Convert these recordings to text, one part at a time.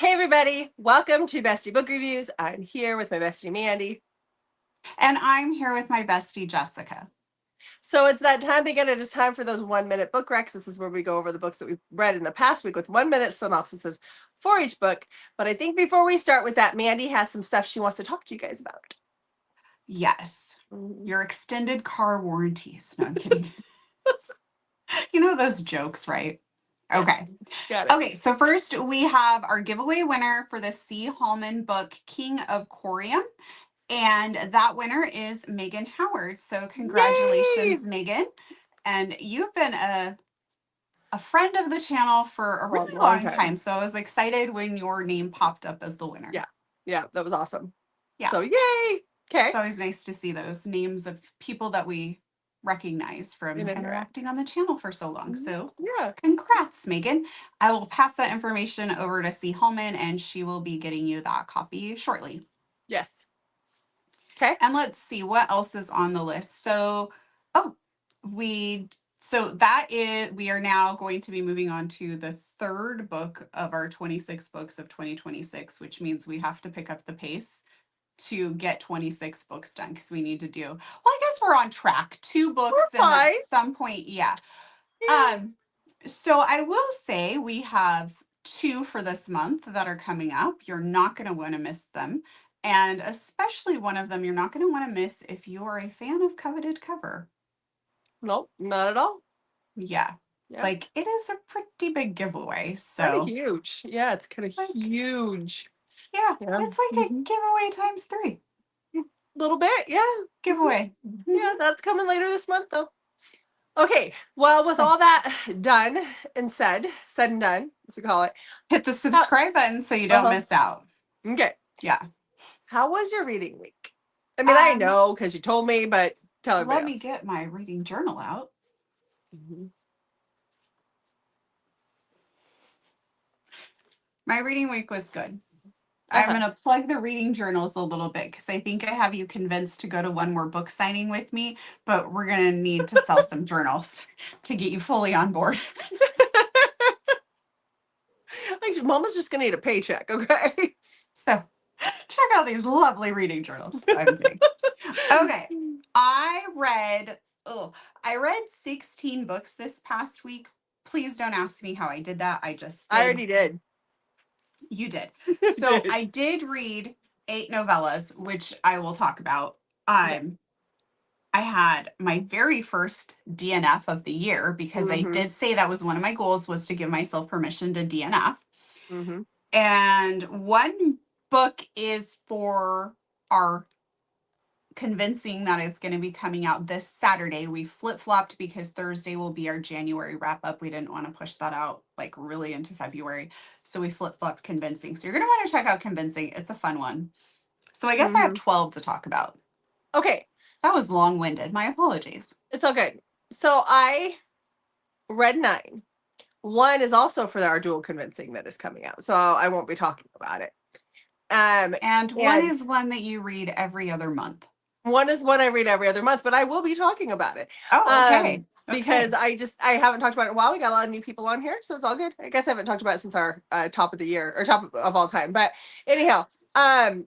Hey everybody, welcome to Bestie Book Reviews. I'm here with my bestie Mandy. And I'm here with my bestie Jessica. So it's that time again. It is time for those 1-minute book recs. This is where we go over the books that we've read in the past week with 1-minute synopsises for each book. But I think before we start with that, Mandy has some stuff she wants to talk to you guys about. Yes. Your extended car warranties. No, I'm kidding. You know those jokes, right? Okay. Yes. Got it. Okay, so first we have our giveaway winner for the C. Hallman book, King of Corium. And that winner is Megan Howard. So congratulations, Yay! Megan. And you've been a friend of the channel for a really long time. So I was excited when your name popped up as the winner. Yeah, that was awesome. Yeah. So yay! Okay. It's always nice to see those names of people that we recognize from interacting on the channel for so long. So yeah, congrats, Megan. I will pass that information over to C. Hallman and she will be getting you that copy shortly. Yes. Okay. And let's see what else is on the list. So, we are now going to be moving on to the third book of our 26 books of 2026, which means we have to pick up the pace to get 26 books done because we need to do, well, I guess we're on track. 2 books at some point. Yeah. So I will say we have 2 for this month that are coming up. You're not going to want to miss them. And especially one of them you're not going to want to miss if you are a fan of Coveted cover. Nope, not at all. Yeah. Like it is a pretty big giveaway. So kind of huge. Yeah, it's kind of like, huge. Yeah, it's like a giveaway times 3. A little bit, yeah. Giveaway. Yeah, that's coming later this month though. Okay, well, with all that done and said and done, as we call it, hit the subscribe button so you don't miss out. Okay. Yeah. How was your reading week? I mean, I know because you told me, but tell everybody else. Let me get my reading journal out. My reading week was good. I'm going to plug the reading journals a little bit because I think I have you convinced to go to one more book signing with me, but we're going to need to sell some journals to get you fully on board. Actually, Mama's just going to need a paycheck, okay? So check out these lovely reading journals. I'm kidding. Okay. I read 16 books this past week. Please don't ask me how I did that. I already did. You did. So I did read 8 novellas, which I will talk about. I had my very first DNF of the year because I did say that was one of my goals, was to give myself permission to DNF. And one book is for our convincing that is going to be coming out this Saturday. We flip-flopped because Thursday will be our January wrap-up. We didn't want to push that out like really into February. So we flip-flopped convincing. So you're going to want to check out convincing. It's a fun one. So I guess I have 12 to talk about. Okay. That was long-winded. My apologies. It's all good. So I read 9. 1 is also for our dual convincing that is coming out. So I won't be talking about it. And 1 is one that you read every other month. 1 is one I read every other month, but I will be talking about it. Oh, okay. Because I haven't talked about it in a while. We got a lot of new people on here, so it's all good. I guess I haven't talked about it since our top of the year or top of all time. But anyhow, and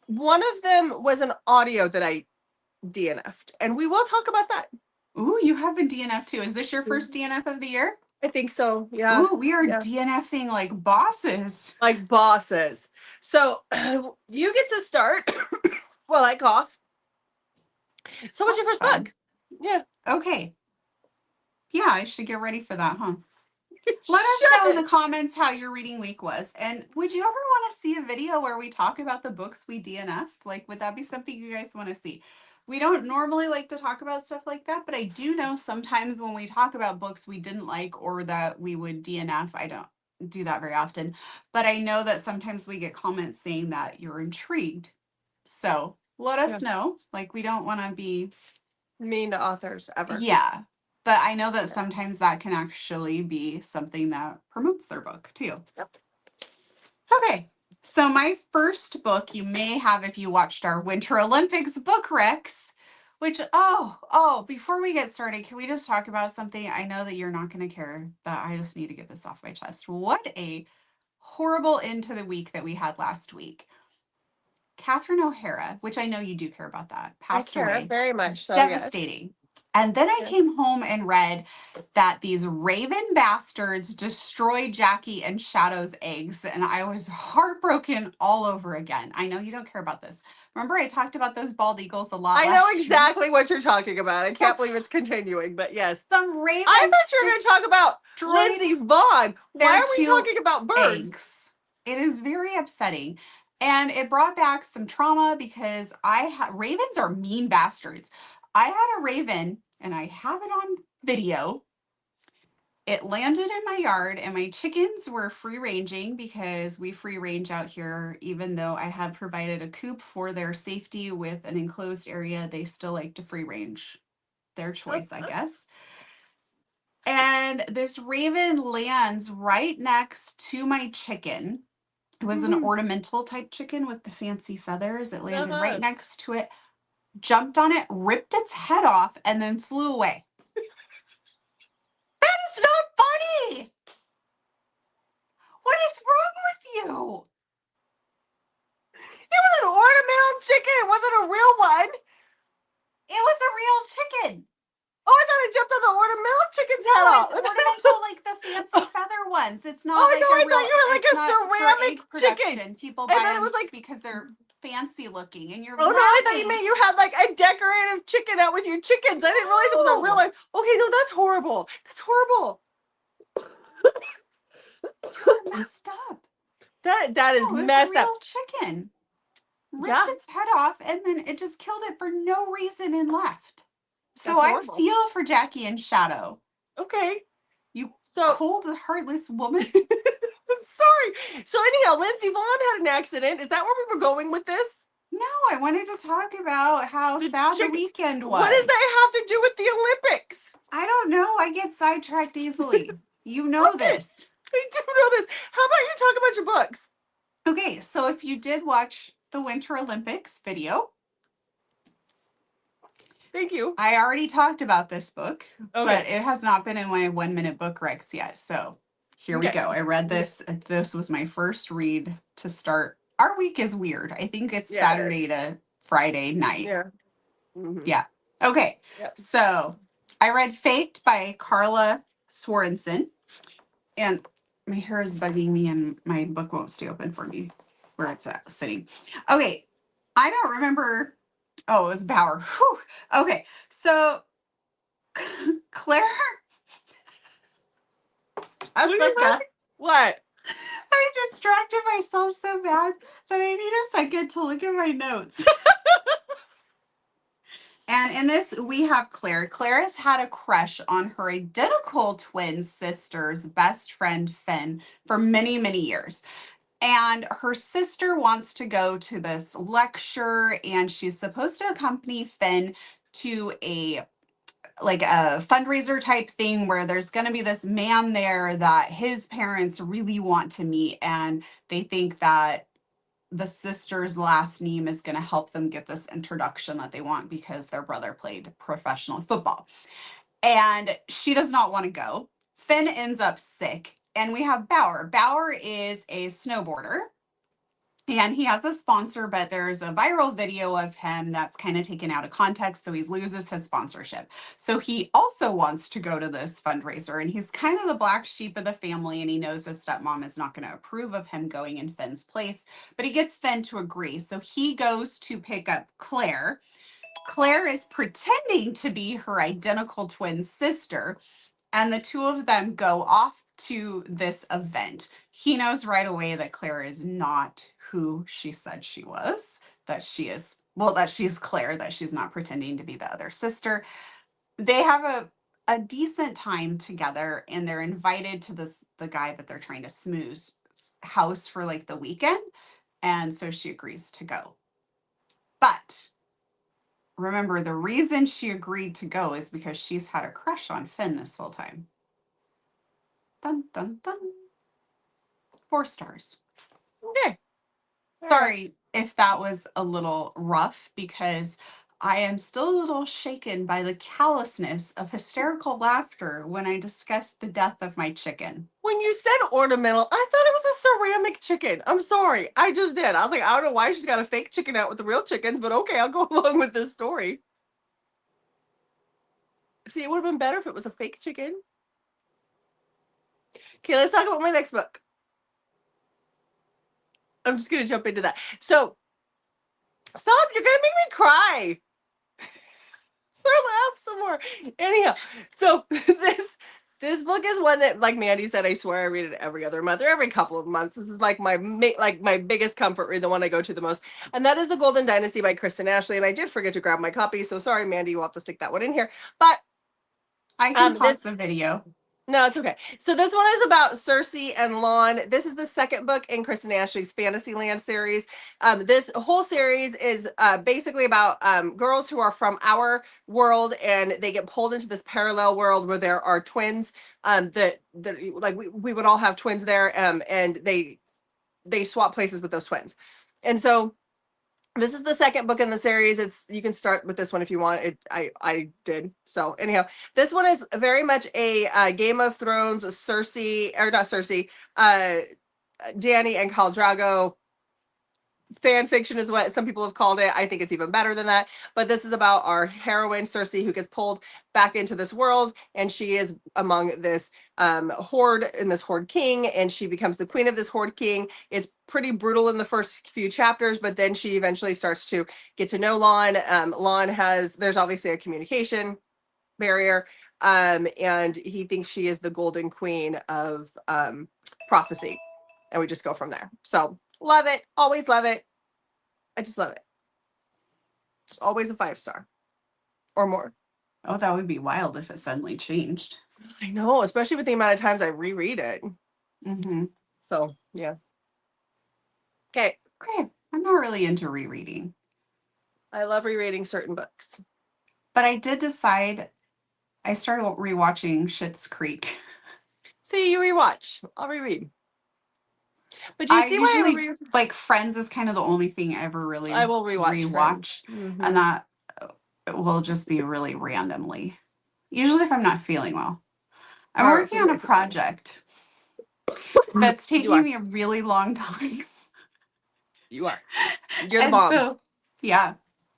one of them was an audio that I DNF'd, and we will talk about that. Ooh, you have a DNF too. Is this your first DNF of the year? I think so. Yeah. Ooh, we are DNFing like bosses. Like bosses. So you get to start while I cough. So what's your first book? Yeah. Okay. Yeah, I should get ready for that, huh? Let us know in the comments how your reading week was. And would you ever want to see a video where we talk about the books we DNF'd? Like, would that be something you guys want to see? We don't normally like to talk about stuff like that, but I do know sometimes when we talk about books we didn't like or that we would DNF, I don't do that very often, but I know that sometimes we get comments saying that you're intrigued. So let us know. Like, we don't want to be mean to authors ever. Yeah. But I know that sometimes that can actually be something that promotes their book too. Yep. Okay. So my first book you may have if you watched our Winter Olympics book recs Which, before we get started, can we just talk about something? I know that you're not going to care, but I just need to get this off my chest. What a horrible end to the week that we had last week. Catherine O'Hara, which I know you do care about that, passed away. Very much so. Devastating. Yes. And then I came home and read that these raven bastards destroyed Jackie and Shadow's eggs. And I was heartbroken all over again. I know you don't care about this. Remember, I talked about those bald eagles a lot. I know exactly what you're talking about. I can't believe it's continuing, but yes. Some ravens. I thought you were going to talk about Lindsay Vaughn. Why are we talking about birds? Eggs. It is very upsetting. And it brought back some trauma because ravens are mean bastards. I had a raven, and I have it on video. It landed in my yard, and my chickens were free ranging because we free range out here. Even though I have provided a coop for their safety with an enclosed area, they still like to free range. Their choice, I guess. And this raven lands right next to my chicken. It was an ornamental type chicken with the fancy feathers. It landed right next to it, jumped on it, ripped its head off, and then flew away. That is not funny. What is wrong with you? It was an ornamental chicken. It wasn't a real one. It was a real chicken. Oh, I thought it jumped on the ornamental chicken's head off. It's ornamental, like the fancy feather ones. It's not I thought you were like a ceramic chicken. People buy them because they're fancy looking. And you're no, I thought you meant you had like a decorative chicken out with your chickens. I didn't realize it was a real life. Okay, no, that's horrible. That's horrible. You're messed up. That is messed up. Chicken ripped its head off, and then it just killed it for no reason and left. So I feel for Jackie and Shadow. Okay. You cold, heartless woman. I'm sorry. So anyhow, Lindsay Vaughn had an accident. Is that where we were going with this? No, I wanted to talk about how sad the weekend was. What does that have to do with the Olympics? I don't know. I get sidetracked easily. You know this. I do know this. How about you talk about your books? Okay, so if you did watch the Winter Olympics video. Thank you. I already talked about this book, but it has not been in my 1 minute book recs yet. So here we go. I read this. This was my first read to start. Our week is weird. I think it's Saturday to Friday night. Yeah. Yeah. Okay. Yep. So I read Faked by Carla Sorensen. And my hair is bugging me and my book won't stay open for me where it's at sitting. Okay. I don't remember. Oh, it was Bauer. Whew. Okay. So Claire. Jessica. What? I distracted myself so bad that I need a second to look at my notes. And in this, we have Claire. Claire has had a crush on her identical twin sister's best friend, Finn, for many, many years. And her sister wants to go to this lecture, and she's supposed to accompany Finn to a fundraiser type thing where there's going to be this man there that his parents really want to meet. And they think that the sister's last name is going to help them get this introduction that they want because their brother played professional football. And she does not want to go. Finn ends up sick. And we have Bauer. Bauer is a snowboarder. And he has a sponsor, but there's a viral video of him that's kind of taken out of context. So he loses his sponsorship. So he also wants to go to this fundraiser. And he's kind of the black sheep of the family. And he knows his stepmom is not going to approve of him going in Finn's place. But he gets Finn to agree. So he goes to pick up Claire. Claire is pretending to be her identical twin sister. And the two of them go off to this event. He knows right away that Claire is not who she said she was, that she's Claire, that she's not pretending to be the other sister. They have a decent time together, and they're invited to the guy that they're trying to smooze house for like the weekend. And so she agrees to go. But remember, the reason she agreed to go is because she's had a crush on Finn this whole time. Dun, dun, dun. 4 stars. Okay. Sorry if that was a little rough because I am still a little shaken by the callousness of hysterical laughter when I discuss the death of my chicken. When you said ornamental, I thought it was a ceramic chicken. I'm sorry. I just did. I was like, I don't know why she's got a fake chicken out with the real chickens, but okay, I'll go along with this story. See, it would have been better if it was a fake chicken. Okay, let's talk about my next book. I'm just going to jump into that. So, stop. You're going to make me cry. Or laugh some more. Anyhow, so this book is one that, like Mandy said, I swear I read it every other month or every couple of months. This is like my biggest comfort read, the one I go to the most. And that is The Golden Dynasty by Kristen Ashley. And I did forget to grab my copy. So sorry, Mandy, you'll have to stick that one in here. But I can pause the video. No, it's okay. So this one is about Cersei and Lon. This is the second book in Kristen Ashley's Fantasyland series. This whole series is basically about girls who are from our world, and they get pulled into this parallel world where there are twins. That like we would all have twins there, and they swap places with those twins. And so this is the second book in the series. You can start with this one if you want. I did. So anyhow, this one is very much a Game of Thrones, Cersei, or not Cersei, Dany and Khal Drogo fan fiction is what some people have called it. I think it's even better than that. But this is about our heroine Cersei, who gets pulled back into this world, and she is among this horde and this horde king, and she becomes the queen of this horde king. It's pretty brutal in the first few chapters, but then she eventually starts to get to know Lon. There's obviously a communication barrier, and he thinks she is the golden queen of prophecy, and we just go from there. So love it. Always love it. I just love it. It's always a 5-star or more. Oh, that would be wild if it suddenly changed. I know, especially with the amount of times I reread it. Mm-hmm. So, yeah. Okay. I'm not really into rereading. I love rereading certain books. But I did decide, I started rewatching Schitt's Creek. See, you rewatch. I'll reread. But do you see why I usually like Friends is kind of the only thing I ever really I will rewatch. Mm-hmm. And that will just be really randomly. Usually if I'm not feeling well. I'm working on a project that's taking me a really long time. You are. You're the bomb. So, yeah.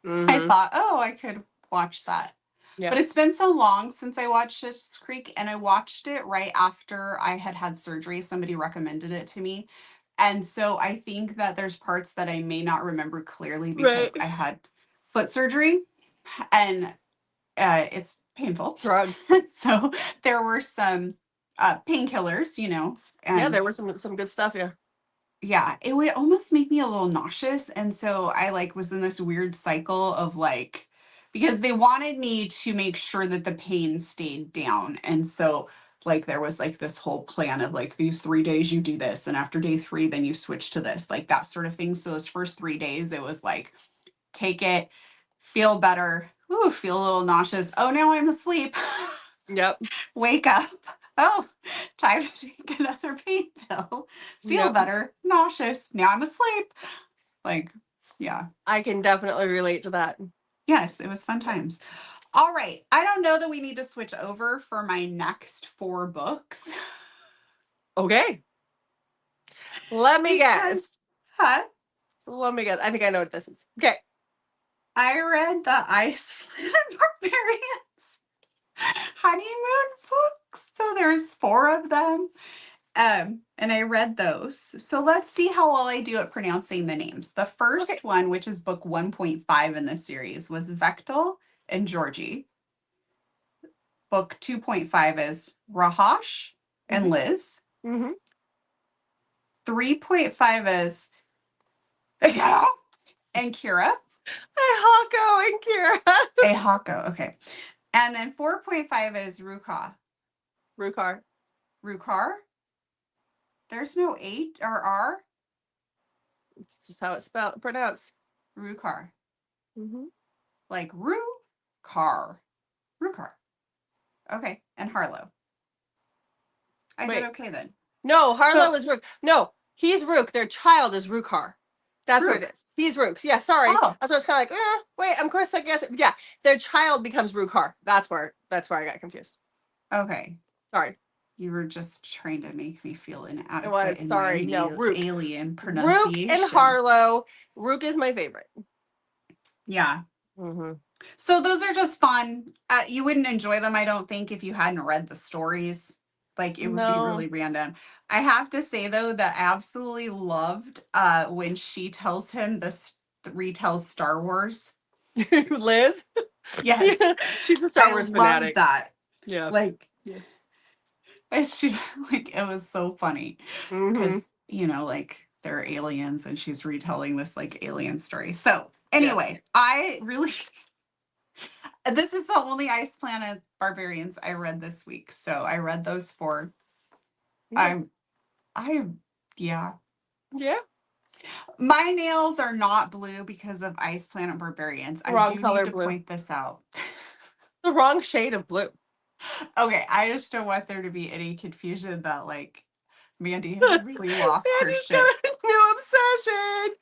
Mm-hmm. I thought, I could watch that. Yeah. But it's been so long since I watched Schitt's Creek, and I watched it right after I had surgery. Somebody recommended it to me. And so I think that there's parts that I may not remember clearly because I had foot surgery, and it's painful. Drugs. So there were some painkillers, And there was some good stuff, yeah. Yeah, it would almost make me a little nauseous. And so I was in this weird cycle of because they wanted me to make sure that the pain stayed down. And so there was this whole plan of these 3 days you do this, and after day 3, then you switch to this, that sort of thing. So those first 3 days, it was take it, feel better. Ooh, feel a little nauseous. Oh, now I'm asleep. Yep. Wake up. Oh, time to take another pain pill. Feel better. Nauseous. Now I'm asleep. Yeah. I can definitely relate to that. Yes, it was fun times. All right. I don't know that we need to switch over for my next 4 books. Okay. Let me guess. Huh? So let me guess. I think I know what this is. Okay. I read the Planet Barbarians honeymoon books. So there's 4 of them. And I read those. So let's see how well I do at pronouncing the names. The first one, which is book 1.5 in this series, was Vectel and Georgie. Book 2.5 is Rahash and Liz. Mm-hmm. 3.5 is and Kira. Hako and Kira. Hako, okay. And then 4.5 is Rukar. There's no H or R. It's just how it's pronounced. Rukar. Mm-hmm. Like Rukar. Okay. And Harlow. I did okay then. No, Harlow is Rook. No, he's Rook. Their child is Rukar. That's Rook. what it is. He's Rook's. Yeah, sorry. Oh. That's why it's kind of like, wait, of course, I guess. Yeah, their child becomes Rookar. That's where I got confused. Okay. Sorry. You were just trying to make me feel inadequate. It was. In Sorry. No, Rook. Alien pronunciation. Rook and Harlow. Rook is my favorite. Yeah. Mm-hmm. So those are just fun. You wouldn't enjoy them, I don't think, if you hadn't read the stories. Like, it would be really random. I have to say, though, that I absolutely loved when she tells him retells Star Wars. Liz? Yes. Yeah, she's a Star Wars fanatic. I love that. Yeah. Like, she, like, it was so funny. Because, you know, like, they're aliens and she's retelling this, like, alien story. So, anyway, I really... This is the only Ice Planet Barbarians I read this week. So I read those 4. Yeah. Yeah. My nails are not blue because of Ice Planet Barbarians. I do need to point this out. The wrong shade of blue. Okay, I just don't want there to be any confusion that, like, Mandy has really lost her shit. Got a new obsession.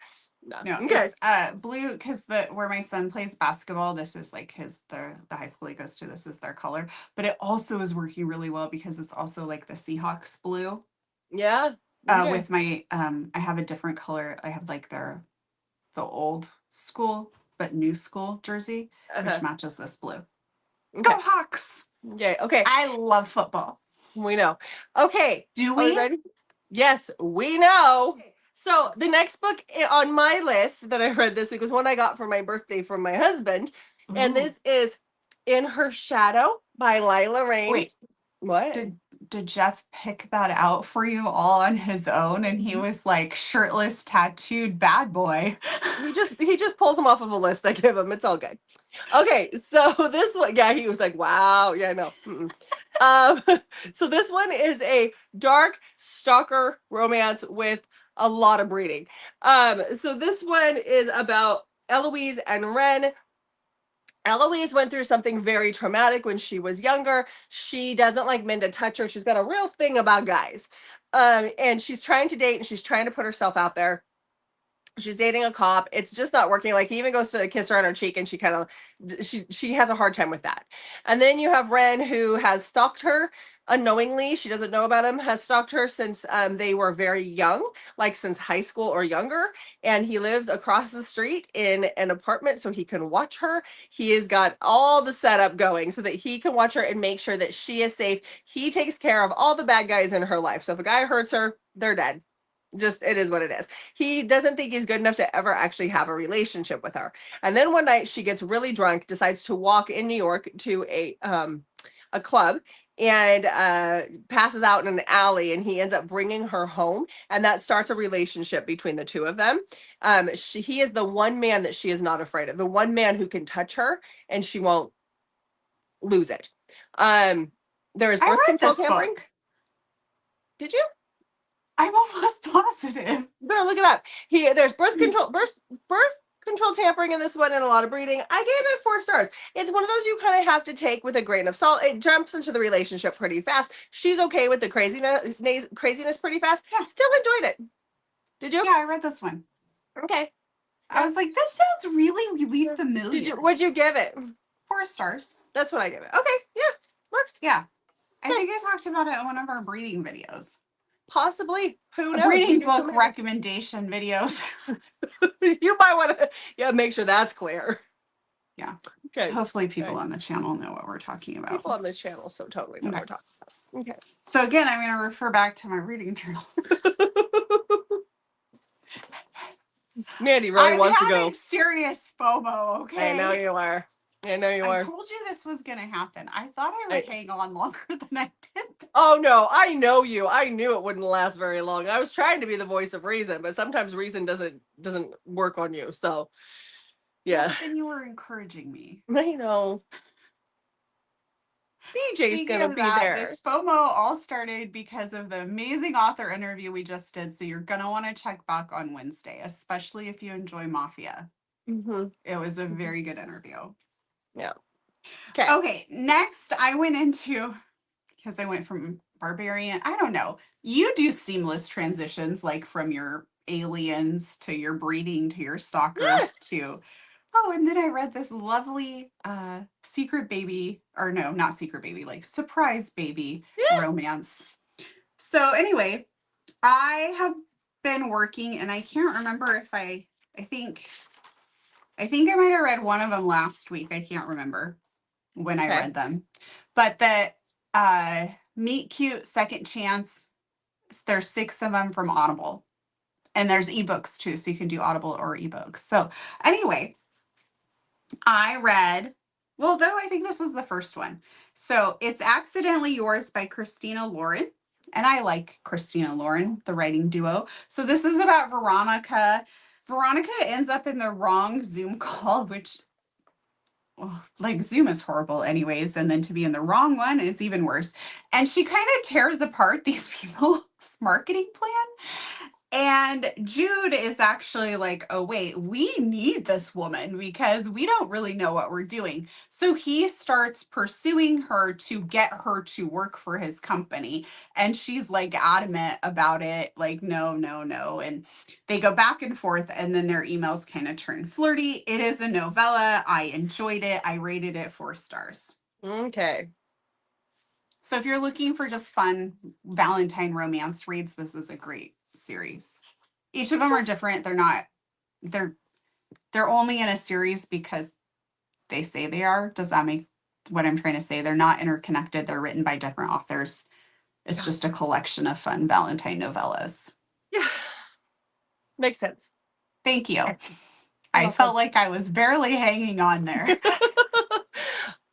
No, okay. It's blue because where my son plays basketball, this is like the high school he goes to, this is their color. But it also is working really well because it's also like the Seahawks blue. Yeah. With my I have a different color. I have like the old school but new school jersey, which matches this blue. Okay. Go Hawks! Yeah, okay. I love football. We know. Okay. Do we? Ready? Yes, we know. Okay. So the next book on my list that I read this week was one I got for my birthday from my husband. Ooh. And this is In Her Shadow by Lila Rain. Wait. What? Did Jeff pick that out for you all on his own? And he was like shirtless, tattooed bad boy. He just pulls them off of a list I give him. It's all good. Okay, so this one, yeah, he was like, wow, yeah, no. So this one is a dark stalker romance with a lot of breeding. So this one is about Eloise and Ren. Eloise went through something very traumatic when she was younger. She doesn't like men to touch her. She's got a real thing about guys. And she's trying to date and she's trying to put herself out there. She's dating a cop. It's just not working. Like, he even goes to kiss her on her cheek and she has a hard time with that. And then you have Ren, who has stalked her unknowingly. She doesn't know about him, has stalked her since they were very young, like since high school or younger. And he lives across the street in an apartment so he can watch her. He has got all the setup going so that he can watch her and make sure that she is safe. He takes care of all the bad guys in her life. So if a guy hurts her, they're dead. Just, it is what it is. He doesn't think he's good enough to ever actually have a relationship with her. And then one night she gets really drunk, decides to walk in New York to a club, and passes out in an alley, and he ends up bringing her home, and that starts a relationship between the two of them. He is the one man that she is not afraid of, the one man who can touch her and she won't lose it. There is birth control tampering. Did you? I'm almost positive. Better look it up. There's birth control tampering in this one, and a lot of breeding. I gave it 4 stars. It's one of those you kind of have to take with a grain of salt. It jumps into the relationship pretty fast. She's okay with the craziness pretty fast. Yeah. Still enjoyed it. Did you? Yeah, I read this one. Okay. I was like, this sounds really familiar. What'd you give it? 4 stars. That's what I give it. Okay. Yeah. Works. Yeah. I think I talked about it in one of our breeding videos. Possibly. Who knows? Breeding book recommendation videos. You might want to make sure that's clear. Yeah. Okay. Hopefully people on the channel know what we're talking about. People on the channel so totally know what we're talking about. Okay. So again, I'm going to refer back to my reading journal. Mandy really wants to go. I'm having serious FOMO, okay? I know you are. I know you are. I told you this was going to happen. I thought I would hang on longer than I did. Oh, no. I know you. I knew it wouldn't last very long. I was trying to be the voice of reason, but sometimes reason doesn't work on you. So, yeah. But then you were encouraging me. I know. BJ's going to be there. This FOMO all started because of the amazing author interview we just did. So you're going to want to check back on Wednesday, especially if you enjoy Mafia. Mm-hmm. It was a very good interview. Yeah. Okay. Next, I went into, because I went from Barbarian. I don't know. You do seamless transitions, like from your aliens to your breeding to your stalkers to and then I read this lovely secret baby, or no, not secret baby, like surprise baby romance. So anyway, I have been working, and I can't remember if I think I might have read one of them last week. I can't remember when I read them. But the Meet Cute Second Chance, there's 6 of them from Audible. And there's ebooks too, so you can do Audible or ebooks. So anyway, I read, well, though I think this was the first one. So it's Accidentally Yours by Christina Lauren. And I like Christina Lauren, the writing duo. So this is about Veronica. Veronica ends up in the wrong Zoom call, which, like, Zoom is horrible anyways. And then to be in the wrong one is even worse. And she kind of tears apart these people's marketing plan. And Jude is actually like, oh, wait, we need this woman because we don't really know what we're doing. So he starts pursuing her to get her to work for his company. And she's like adamant about it, like, no, no, no. And they go back and forth, and then their emails kind of turn flirty. It is a novella. I enjoyed it. I rated it 4 stars. Okay. So if you're looking for just fun Valentine romance reads, this is a great series. Each of them are different. They're only in a series because they say they are. Does that make what I'm trying to say? They're not interconnected. They're written by different authors. It's just a collection of fun Valentine novellas. Yeah. Makes sense. Thank you. I felt like I was barely hanging on there.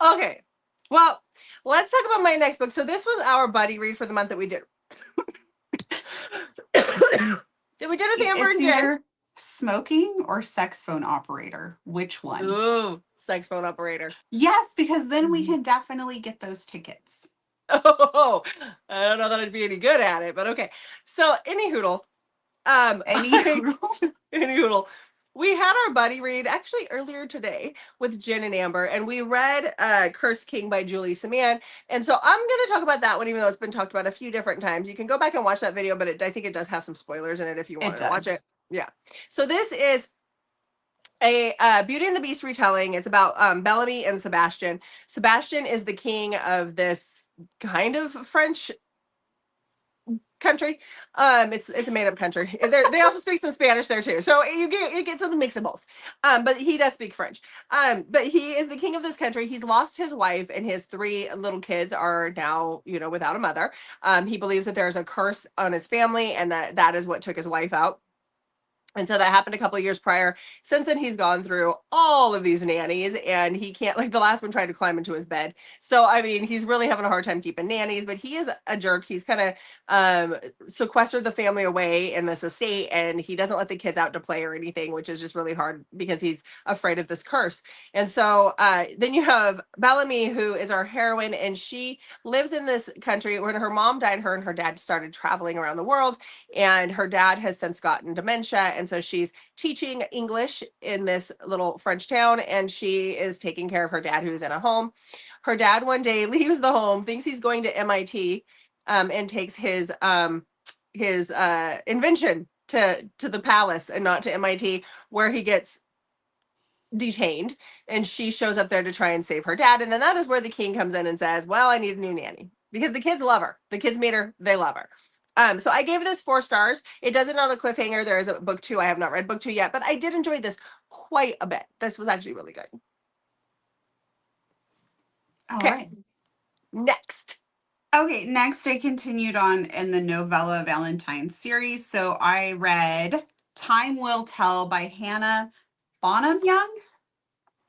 Okay. Well, let's talk about my next book. So this was our buddy read for the month that we did. We did with Amber and Jen. Smoking or sex phone operator? Which one? Ooh, sex phone operator. Yes, because then we can definitely get those tickets. Oh, I don't know that I'd be any good at it, but okay. So any hoodle. We had our buddy read actually earlier today with Jen and Amber, and we read Cursed King by Julie Saman. And so I'm going to talk about that one, even though it's been talked about a few different times. You can go back and watch that video, but I think it does have some spoilers in it if you want to watch it. Yeah. So this is a Beauty and the Beast retelling. It's about Bellamy and Sebastian. Sebastian is the king of this kind of French country. It's a made up country. They also speak some Spanish there too. So you get some mix of both. But he does speak French. But he is the king of this country. He's lost his wife, and his 3 little kids are now, without a mother. He believes that there's a curse on his family, and that is what took his wife out. And so that happened a couple of years prior. Since then, he's gone through all of these nannies, and he can't, like the last one tried to climb into his bed. So, I mean, he's really having a hard time keeping nannies, but he is a jerk. He's kind of sequestered the family away in this estate, and he doesn't let the kids out to play or anything, which is just really hard because he's afraid of this curse. And so then you have Bellamy, who is our heroine, and she lives in this country. When her mom died, her and her dad started traveling around the world, and her dad has since gotten dementia. And so she's teaching English in this little French town, and she is taking care of her dad, who's in a home. Her dad one day leaves the home, thinks he's going to MIT, and takes his invention to the palace and not to MIT, where he gets detained. And she shows up there to try and save her dad. And then that is where the king comes in and says, well, I need a new nanny, because the kids love her. The kids meet her, they love her. So I gave this 4 stars. It does it on a cliffhanger. There is a book 2. I have not read book 2 yet, but I did enjoy this quite a bit. This was actually really good. Okay. Right. Next. Okay, next I continued on in the novella Valentine series. So I read Time Will Tell by Hannah Bonham Young.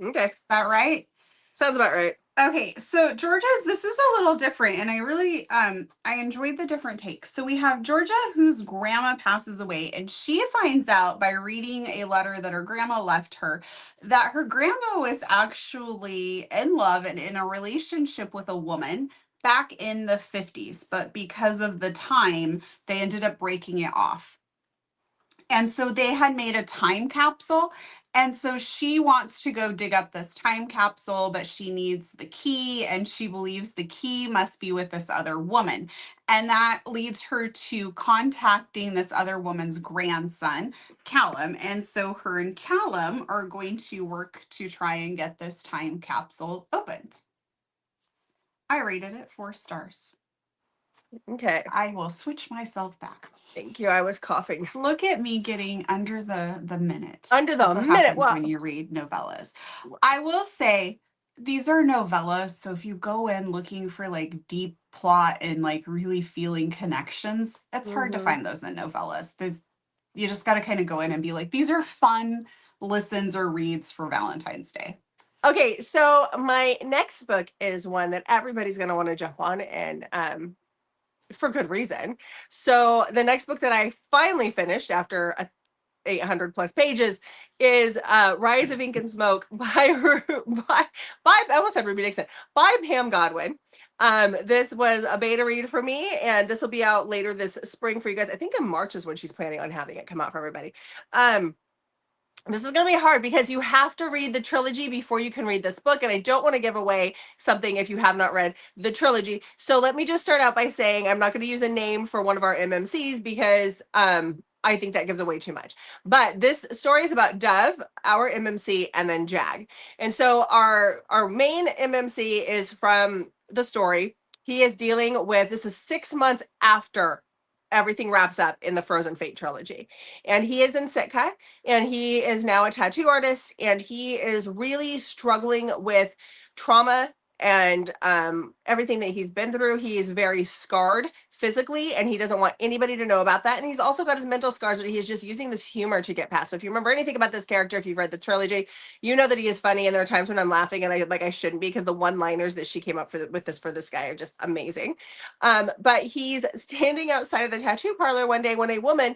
Okay. Is that right? Sounds about right. Okay, so Georgia's, this is a little different, and I really, I enjoyed the different takes. So we have Georgia, whose grandma passes away, and she finds out by reading a letter that her grandma left her that her grandma was actually in love and in a relationship with a woman back in the 50s, but because of the time, they ended up breaking it off. And so they had made a time capsule. And so she wants to go dig up this time capsule, but she needs the key, and she believes the key must be with this other woman. And that leads her to contacting this other woman's grandson, Callum. And so her and Callum are going to work to try and get this time capsule opened. I rated it 4 stars. Okay. I will switch myself back. Thank you. I was coughing. Look at me getting under the minute. Under the minute. Wow. When you read novellas. I will say these are novellas. So if you go in looking for like deep plot and like really feeling connections, it's hard to find those in novellas. You just got to kind of go in and be like, these are fun listens or reads for Valentine's Day. Okay. So my next book is one that everybody's going to want to jump on, and for good reason. So the next book that I finally finished after 800 plus pages is Rise of Ink and Smoke by I almost said Ruby Dixon, by Pam Godwin. This was a beta read for me, and this will be out later this spring for you guys. I think in March is when she's planning on having it come out for everybody. This is going to be hard because you have to read the trilogy before you can read this book. And I don't want to give away something if you have not read the trilogy. So let me just start out by saying I'm not going to use a name for one of our MMCs because I think that gives away too much. But this story is about Dove, our MMC, and then Jag. And so our main MMC is from the story. He is dealing with, this is 6 months after everything wraps up in the Frozen Fate trilogy. And he is in Sitka, and he is now a tattoo artist, and he is really struggling with trauma and everything that he's been through. He is very scarred physically, and he doesn't want anybody to know about that. And he's also got his mental scars that he's just using this humor to get past. So if you remember anything about this character, if you've read the trilogy, you know that he is funny. And there are times when I'm laughing and I shouldn't be, because the one-liners that she came up with this guy are just amazing. But he's standing outside of the tattoo parlor one day when a woman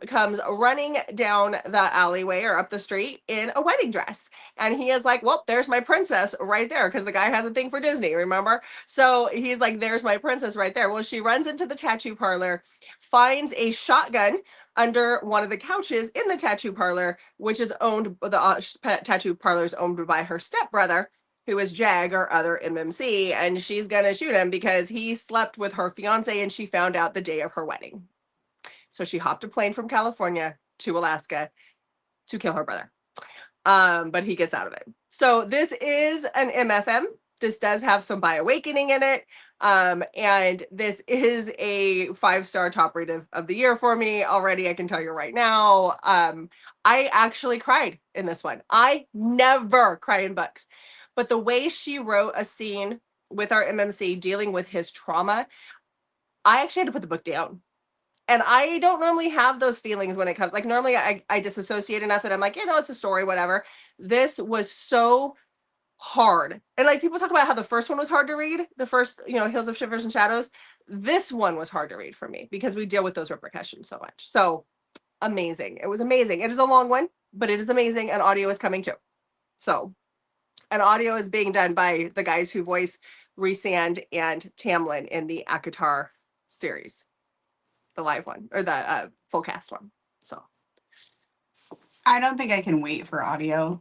comes running down the alleyway or up the street in a wedding dress. And he is like, well, there's my princess right there, because the guy has a thing for Disney, remember? So he's like, there's my princess right there. Well, she runs into the tattoo parlor, finds a shotgun under one of the couches in the tattoo parlor, which is owned, the tattoo parlor is owned by her stepbrother, who is Jag, or other MMC, and she's gonna shoot him because he slept with her fiance and she found out the day of her wedding. So she hopped a plane from California to Alaska to kill her brother. But he gets out of it. So this is an MFM. This does have some By Awakening in it. And this is a 5-star top read of the year for me already. I can tell you right now. I actually cried in this one. I never cry in books. But the way she wrote a scene with our MMC dealing with his trauma, I actually had to put the book down. And I don't normally have those feelings when it comes, like normally I disassociate enough that I'm like, it's a story, whatever. This was so hard. And like people talk about how the first one was hard to read, the first, Hills of Shivers and Shadows. This one was hard to read for me because we deal with those repercussions so much. So amazing. It was amazing. It is a long one, but it is amazing. And audio is coming too. So, and audio is being done by the guys who voice Rhysand and Tamlin in the ACOTAR series. The live one, or the full cast one. So I don't think I can wait for audio.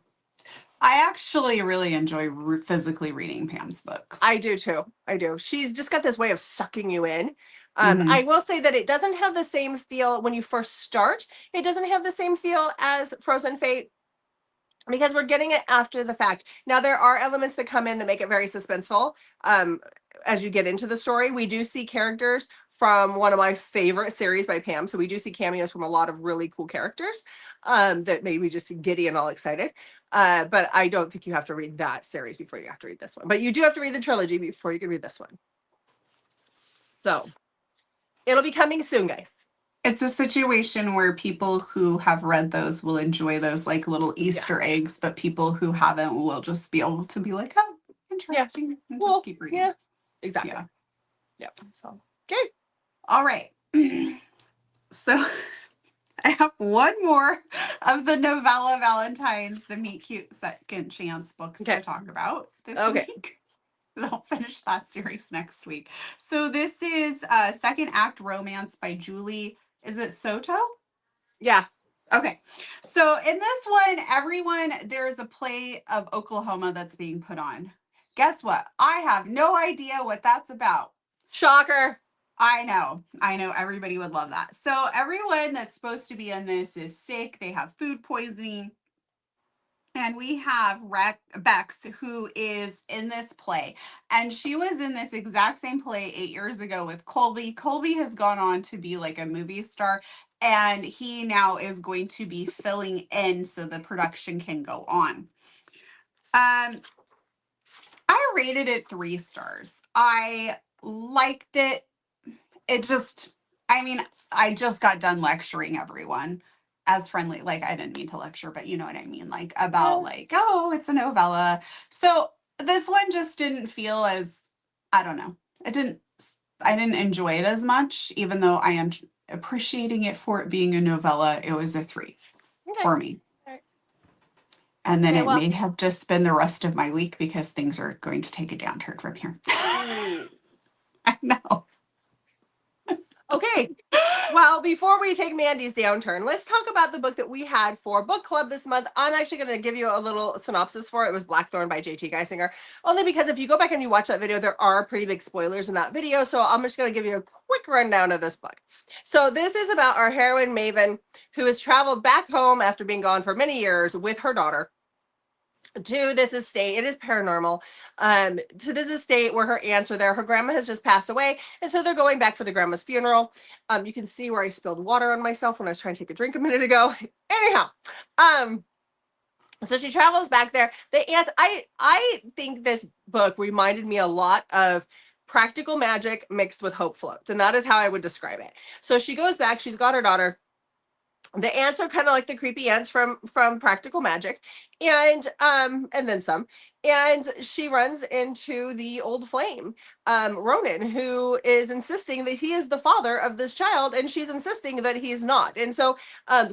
I actually really enjoy physically reading Pam's books. I do too. I do. She's just got this way of sucking you in. I will say that it doesn't have the same feel when you first start. It doesn't have the same feel as Frozen Fate, because we're getting it after the fact. Now, there are elements that come in that make it very suspenseful. As you get into the story, we do see characters from one of my favorite series by Pam. So we do see cameos from a lot of really cool characters that made me just giddy and all excited. But I don't think you have to read that series before you have to read this one. But you do have to read the trilogy before you can read this one. So it'll be coming soon, guys. It's a situation where people who have read those will enjoy those like little Easter eggs, but people who haven't will just be able to be like, oh, interesting. And just keep reading. Yeah, exactly. Yeah. So, okay. All right. So I have one more of the novella Valentines, the Meet Cute Second Chance books to talk about this week. I'll finish that series next week. So this is Second Act Romance by Julie. Is it Soto? Yeah. Okay. So in this one, there's a play of Oklahoma that's being put on. Guess what? I have no idea what that's about. Shocker. I know. Everybody would love that. So everyone that's supposed to be in this is sick. They have food poisoning. And we have Bex, who is in this play. And she was in this exact same play 8 years ago with Colby. Colby has gone on to be like a movie star. And he now is going to be filling in so the production can go on. I rated it 3 stars. I liked it. I just got done lecturing everyone as friendly. Like, I didn't mean to lecture, but you know what I mean? Like, about like, oh, it's a novella. So this one just didn't feel as, I don't know. I didn't enjoy it as much, even though I am appreciating it for it being a novella. It was a 3 for me. Okay. And then it may have just been the rest of my week because things are going to take a downturn from here. I know. Okay. Well, before we take Mandy's downturn, let's talk about the book that we had for book club this month. I'm actually going to give you a little synopsis for it. It was Blackthorn by J.T. Geisinger, only because if you go back and you watch that video, there are pretty big spoilers in that video. So I'm just going to give you a quick rundown of this book. So this is about our heroine, Maven, who has traveled back home after being gone for many years with her daughter to this estate. It is paranormal. To this estate where her aunts are there. Her grandma has just passed away, and so they're going back for the grandma's funeral. You can see where I spilled water on myself when I was trying to take a drink a minute ago. Anyhow, so she travels back there. The aunts, I think this book reminded me a lot of Practical Magic mixed with Hope Floats, and that is how I would describe it. So she goes back. She's got her daughter. The ants are kind of like the creepy ants from Practical Magic, and then some. And she runs into the old flame, Ronan, who is insisting that he is the father of this child, and she's insisting that he's not. And so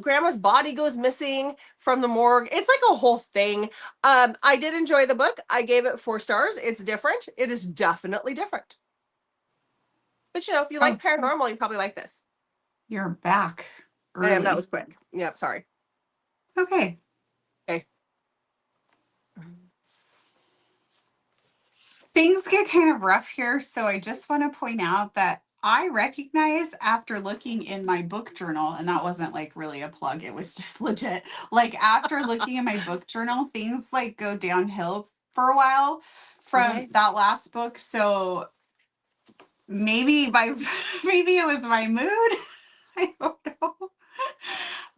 grandma's body goes missing from the morgue. It's like a whole thing. I did enjoy the book. I gave it 4 stars. It's different. It is definitely different. But if you like paranormal, you probably like this. You're back. Early. That was quick. Yeah, sorry. Okay. Things get kind of rough here, so I just want to point out that I recognize after looking in my book journal, and that wasn't like really a plug, it was just legit. Like after looking in my book journal, things like go downhill for a while from that last book. So maybe it was my mood. I don't know.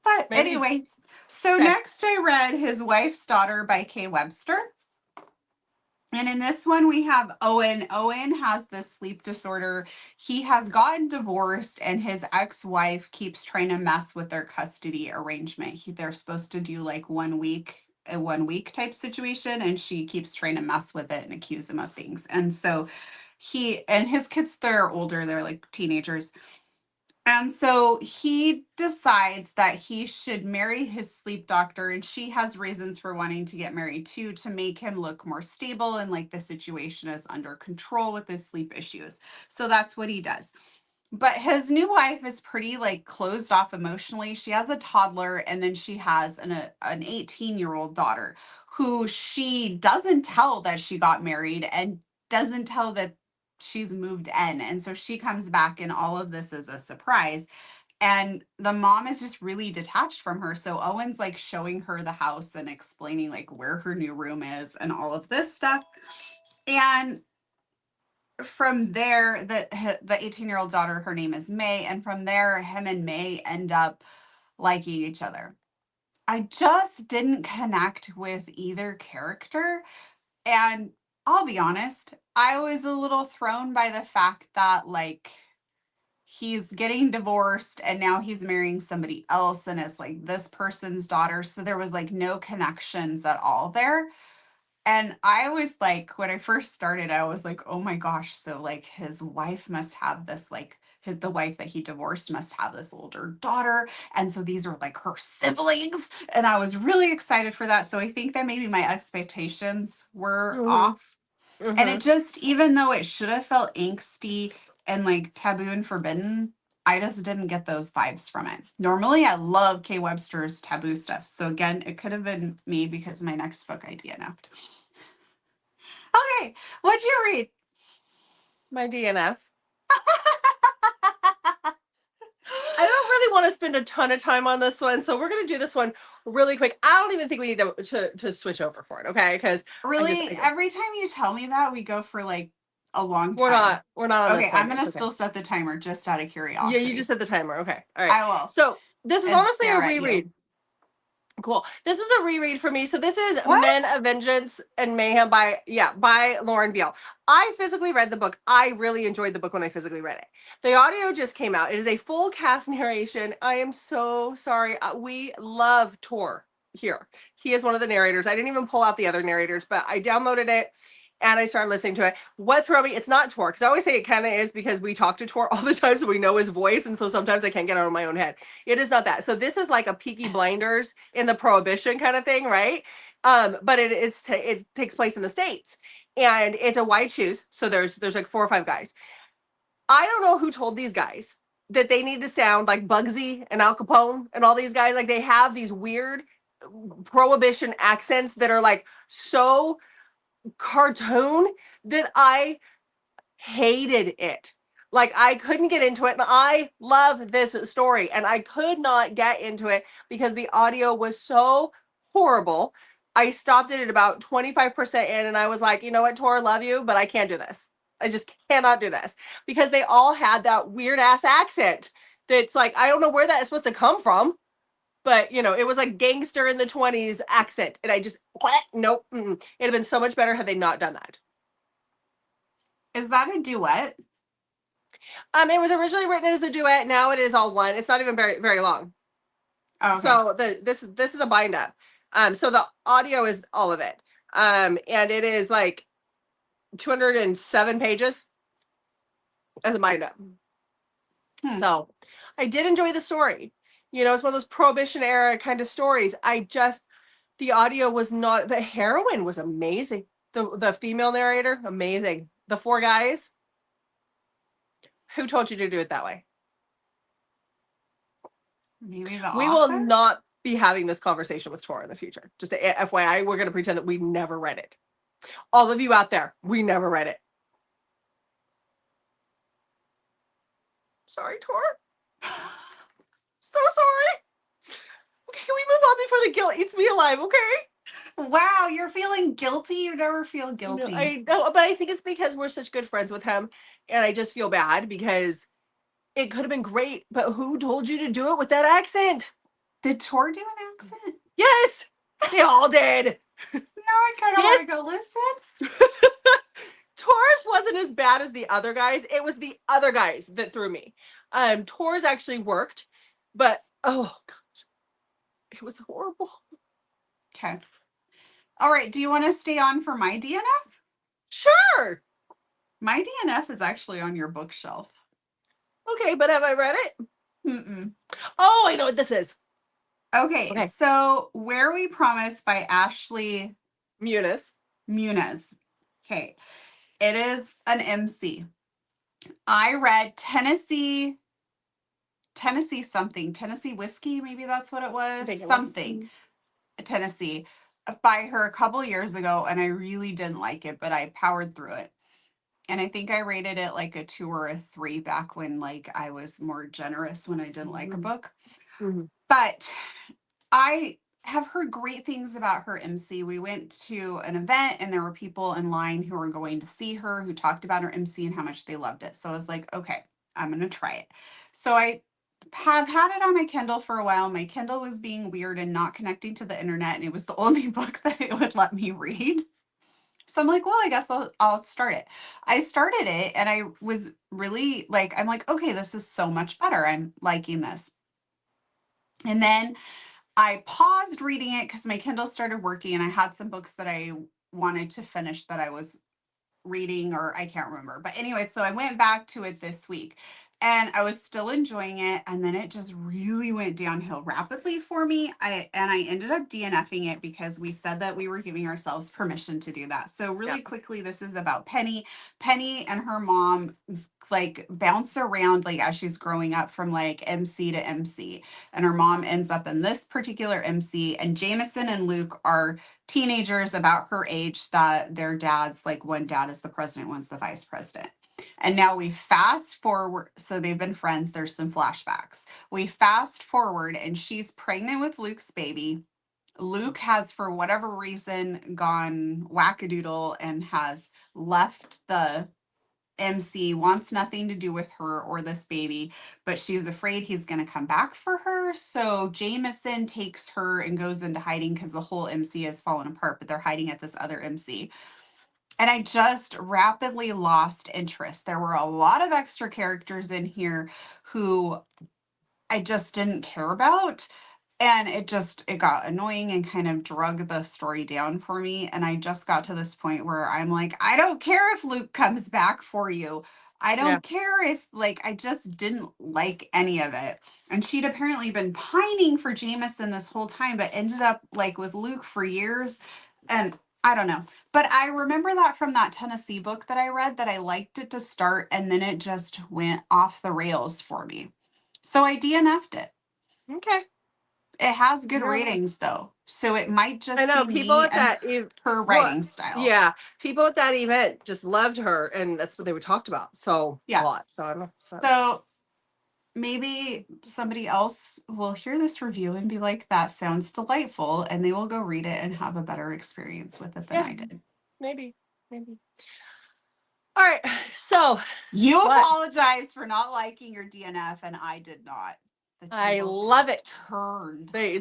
But anyway, so next I read His Wife's Daughter by Kay Webster. And in this one, we have Owen. Owen has this sleep disorder. He has gotten divorced, and his ex-wife keeps trying to mess with their custody arrangement. They're supposed to do like 1 week, a 1 week type situation, and she keeps trying to mess with it and accuse him of things. And so his kids, they're older, they're like teenagers. And so he decides that he should marry his sleep doctor, and she has reasons for wanting to get married too, to make him look more stable and like the situation is under control with his sleep issues. So that's what he does. But his new wife is pretty like closed off emotionally. She has a toddler, and then she has an 18-year-old daughter who she doesn't tell that she got married and doesn't tell that she's moved in. And so she comes back, and all of this is a surprise. And the mom is just really detached from her. So Owen's like showing her the house and explaining like where her new room is and all of this stuff. And from there, the 18-year-old daughter, her name is May. And from there, him and May end up liking each other. I just didn't connect with either character. And I'll be honest, I was a little thrown by the fact that like he's getting divorced and now he's marrying somebody else, and it's like this person's daughter. So there was like no connections at all there. And I was like, when I first started, I was like, oh my gosh. So like his wife must have this, like the wife that he divorced must have this older daughter. And so these are like her siblings. And I was really excited for that. So I think that maybe my expectations were off. And it just, even though it should have felt angsty and like taboo and forbidden, I just didn't get those vibes from it. Normally, I love Kay Webster's Taboo stuff. So again, it could have been me because my next book I DNF'd. Okay, what'd you read? My DNF. I don't really want to spend a ton of time on this one, so we're going to do this one really quick. I don't even think we need to switch over for it, okay? Because really, every time you tell me that, we go for like a long time. We're not on okay, this one. I'm going to still set the timer just out of curiosity. Yeah, you just set the timer. Okay. All right. I will. So this is honestly a reread. Cool. This was a reread for me. So this is Men of Vengeance and Mayhem by Lauren Beale. I physically read the book. I really enjoyed the book when I physically read it. The audio just came out. It is a full cast narration. I am so sorry. We love Tor here. He is one of the narrators. I didn't even pull out the other narrators, but I downloaded it and I started listening to it. What threw me? It's not Tor, because I always say it kind of is because we talk to Tor all the time, so we know his voice, and so sometimes I can't get out of my own head. It is not that. So this is like a Peaky Blinders in the Prohibition kind of thing, right? But it takes place in the States, and it's a wide choose. So there's like 4 or 5 guys. I don't know who told these guys that they need to sound like Bugsy and Al Capone and all these guys. Like, they have these weird Prohibition accents that are like so cartoon that I hated it. Like, I couldn't get into it, and I love this story, and I could not get into it because the audio was so horrible. I stopped it at about 25% in, and I was like, you know what, Tor, love you, but I can't do this. I just cannot do this, because they all had that weird ass accent that's like, I don't know where that is supposed to come from. But, you know, it was like gangster in the 20s accent. And I just, nope. It'd have been so much better had they not done that. Is that a duet? It was originally written as a duet. Now it is all one. It's not even very, very long. Okay. So this is a bind up. So the audio is all of it. And it is like 207 pages as a bind up. So I did enjoy the story. You know, it's one of those Prohibition era kind of stories. The audio was not, the heroine was amazing. The female narrator, amazing. The 4 guys, who told you to do it that way? Maybe the We will not be having this conversation with Tor in the future. Just FYI, we're going to pretend that we never read it. All of you out there, we never read it. Sorry, Tor. So sorry. Okay, can we move on before the guilt eats me alive, okay? Wow, you're feeling guilty? You never feel guilty. No, I know, but I think it's because we're such good friends with him, and I just feel bad because it could have been great, but who told you to do it with that accent? Did Tor do an accent? Yes, they all did. Now I kind of want to go listen. Tor's wasn't as bad as the other guys. It was the other guys that threw me. Tor's actually worked, but oh gosh, it was horrible. Okay. All right. Do you want to stay on for my DNF? Sure. My DNF is actually on your bookshelf. Okay, but have I read it? Mm-mm. Oh, I know what this is. Okay. So Where We Promise by Ashley Muniz. Okay. It is an MC. I read Tennessee something. Tennessee whiskey, maybe that's what it was. Something. Tennessee by her a couple years ago, and I really didn't like it, but I powered through it. And I think I rated it like a 2 or a 3 back when like I was more generous when I didn't like a book. But I have heard great things about her MC. We went to an event and there were people in line who were going to see her who talked about her MC and how much they loved it. So I was like, okay, I'm going to try it. So I have had it on my Kindle for a while. My Kindle was being weird and not connecting to the internet, and it was the only book that it would let me read. So I'm like, well, I guess I'll start it. I started it and I was really like, I'm like, okay, this is so much better. I'm liking this. And then I paused reading it because my Kindle started working and I had some books that I wanted to finish that I was reading, or I can't remember. But anyway, so I went back to it this week and I was still enjoying it. And then it just really went downhill rapidly for me. I ended up DNFing it because we said that we were giving ourselves permission to do that. So really quickly, this is about Penny. Penny and her mom like bounce around like as she's growing up from like MC to MC, and her mom ends up in this particular MC, and Jameson and Luke are teenagers about her age that their dads, like one dad is the president, one's the vice president. And now we fast forward, so they've been friends, there's some flashbacks. We fast forward and she's pregnant with Luke's baby. Luke has, for whatever reason, gone wackadoodle and has left the MC, wants nothing to do with her or this baby, but she's afraid he's going to come back for her. So Jameson takes her and goes into hiding because the whole MC has fallen apart, but they're hiding at this other MC. And I just rapidly lost interest. There were a lot of extra characters in here who I just didn't care about. And it got annoying and kind of drug the story down for me. And I just got to this point where I'm like, I don't care if Luke comes back for you. I don't care if, like, I just didn't like any of it. And she'd apparently been pining for Jameson this whole time, but ended up like with Luke for years. And I don't know. But I remember that from that Tennessee book that I read, that I liked it to start and then it just went off the rails for me. So I DNF'd it. Okay. It has good ratings though, so it might just I know be people me at that and her writing style. Yeah, people at that event just loved her, and that's what they were talked about. So a lot. So I don't know. So maybe somebody else will hear this review and be like, "That sounds delightful," and they will go read it and have a better experience with it than I did. Maybe. All right. So you apologize for not liking your DNF, and I did not. I love it.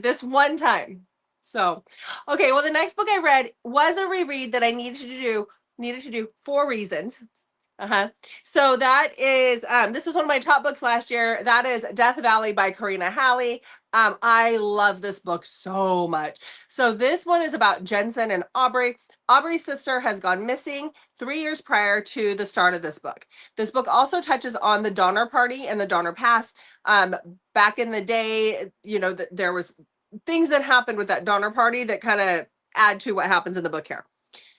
This one time. So, okay. Well, the next book I read was a reread that I needed to do for reasons. So that is, this was one of my top books last year. That is Death Valley by Karina Halley. I love this book so much. So this one is about Jensen and Aubrey. Aubrey's sister has gone missing 3 years prior to the start of this book. This book also touches on the Donner Party and the Donner Pass. Back in the day, you know, there was things that happened with that Donner Party that kind of add to what happens in the book here.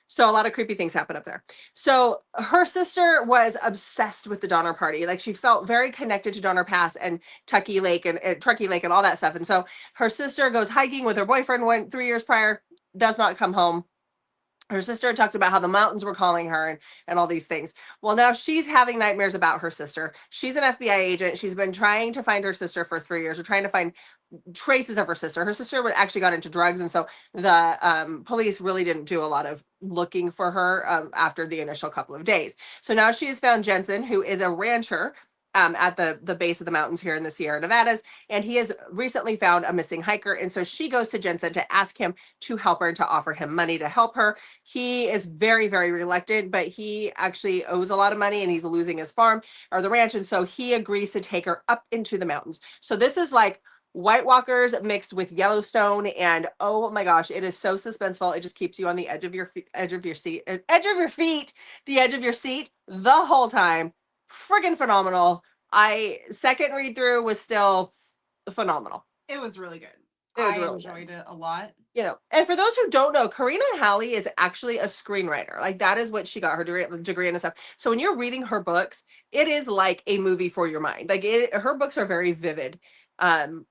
So a lot of creepy things happen up there. So her sister was obsessed with the Donner Party. Like, she felt very connected to Donner Pass and Truckee Lake and all that stuff. And so her sister goes hiking with her boyfriend 3 years prior, does not come home. Her sister talked about how the mountains were calling her and all these things. Well, now she's having nightmares about her sister. She's an FBI agent. She's been trying to find her sister for 3 years. Or trying to find traces of her sister. Her sister actually got into drugs, and so the police really didn't do a lot of looking for her after the initial couple of days. So now she has found Jensen, who is a rancher at the base of the mountains here in the Sierra Nevadas, and he has recently found a missing hiker. And so she goes to Jensen to ask him to help her, to offer him money to help her. He is very, very reluctant, but he actually owes a lot of money and he's losing his farm or the ranch. And so he agrees to take her up into the mountains. So this is like White Walkers mixed with Yellowstone, and oh my gosh, it is so suspenseful. It just keeps you on the edge of your seat, the edge of your seat the whole time. Freaking phenomenal. Second read through was still phenomenal. It was really good. I enjoyed it a lot. You know, and for those who don't know, Karina Halley is actually a screenwriter. Like, that is what she got her degree and stuff. So when you're reading her books, it is like a movie for your mind. Like, her books are very vivid.